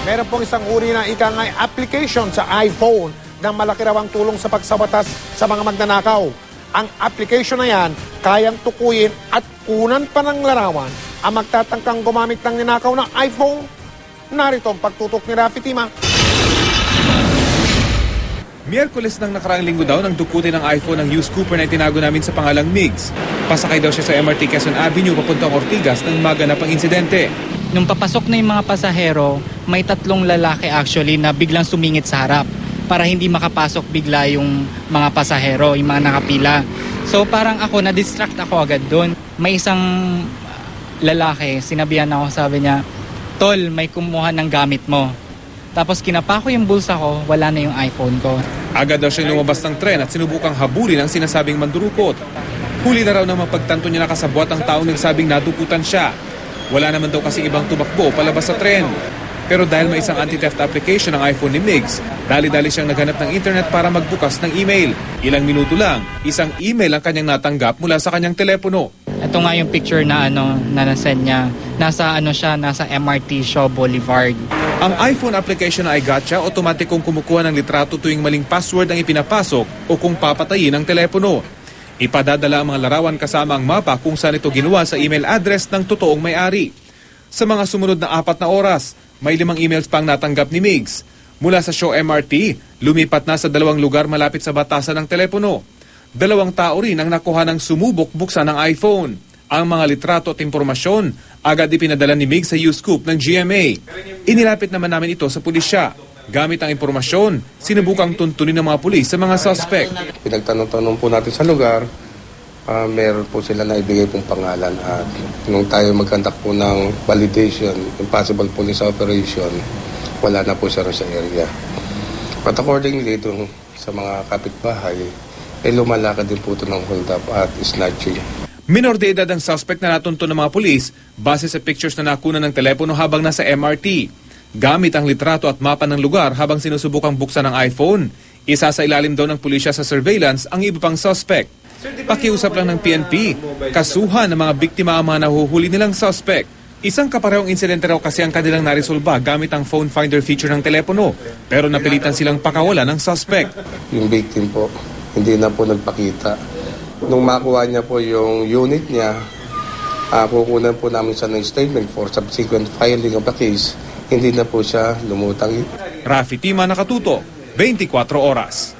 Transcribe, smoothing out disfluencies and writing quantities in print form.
Meron pong isang uri ng ikangay application sa iPhone na malaki raw ang tulong sa pagsabatas sa mga magnanakaw. Ang application na yan, kayang tukuyin at kunan pa ng larawan ang magtatangkang gumamit ng ninakaw ng iPhone. Narito ang pagtutok ni Rafi Tima. Miyerkules ng nakaraang linggo daw nang dukutin ng iPhone ng used Cooper na itinago namin sa pangalang Migs. Pasakay daw siya sa MRT Quezon Avenue papuntang Ortigas nang maganap ang insidente. Nung papasok na yung mga pasahero, may 3 lalaki actually na biglang sumingit sa harap para hindi makapasok bigla yung mga pasahero, yung mga nakapila. So parang ako, na-distract ako agad doon. May isang lalaki, sinabihan ako, sabi niya, "Tol, may kumuha ng gamit mo." Tapos kinapa ko yung bulsa ko, wala na yung iPhone ko. Agad daw siyang lumabas ng tren at sinubukang habulin ang sinasabing mandurukot. Huli na raw na mapagtanto niya nakasabwat ang taong nagsabing nadukutan siya. Wala naman daw kasi ibang tumakbo palabas sa tren. Pero dahil may isang anti-theft application ng iPhone ni Migs, dali-dali siyang naghanap ng internet para magbukas ng email. Ilang minuto lang, isang email ang kanyang natanggap mula sa kanyang telepono. Ito nga yung picture na na-send niya. Nasa nasa MRT Shaw Boulevard. Ang iPhone application na iGotcha, otomatikong kumukuha ng litrato tuwing maling password ang ipinapasok o kung papatayin ang telepono. Ipadadala ang mga larawan kasama ang mapa kung saan ito ginawa sa email address ng totoong may-ari. Sa mga sumunod na 4 na oras, may 5 emails pang natanggap ni Migs. Mula sa Shaw MRT, lumipat na sa 2 lugar malapit sa batasan ng telepono. 2 tao rin ang nakuha ng sumubok buksan ng iPhone. Ang mga litrato at impormasyon agad ipinadala ni Migs sa U-Scoop ng GMA. Inilapit naman namin ito sa pulisya. Gamit ang impormasyon, sinubukang tuntunin ng mga pulis sa mga suspect. Pinagtanong-tanong po natin sa lugar, meron po sila na ibigay pong pangalan at nung tayo magkandak po ng validation, impossible police operation, wala na po siya rin sa area. But accordingly, itong sa mga kapitbahay, lumalakad din po ito ng hold up at snatching. Minor de edad ang suspect na natunto ng mga pulis base sa pictures na nakunan ng telepono habang nasa MRT. Gamit ang litrato at mapa ng lugar habang sinusubukang buksan ng iPhone. Isa sa ilalim daw ng pulisya sa surveillance ang iba pang suspect. Pakiusap lang ng PNP, kasuhan ng mga biktima ang mga nahuhuli nilang suspect. Isang kaparehong insidente raw kasi ang kanilang narisolba gamit ang phone finder feature ng telepono, pero napilitan silang pakawalan ng suspect. Yung victim po, hindi na po nagpakita. Nung makuha niya po yung unit niya, kukunan po namin siya ng statement for subsequent filing of the case. Hindi na po siya lumutang. Rafi Tima, Nakatuto, 24 Oras.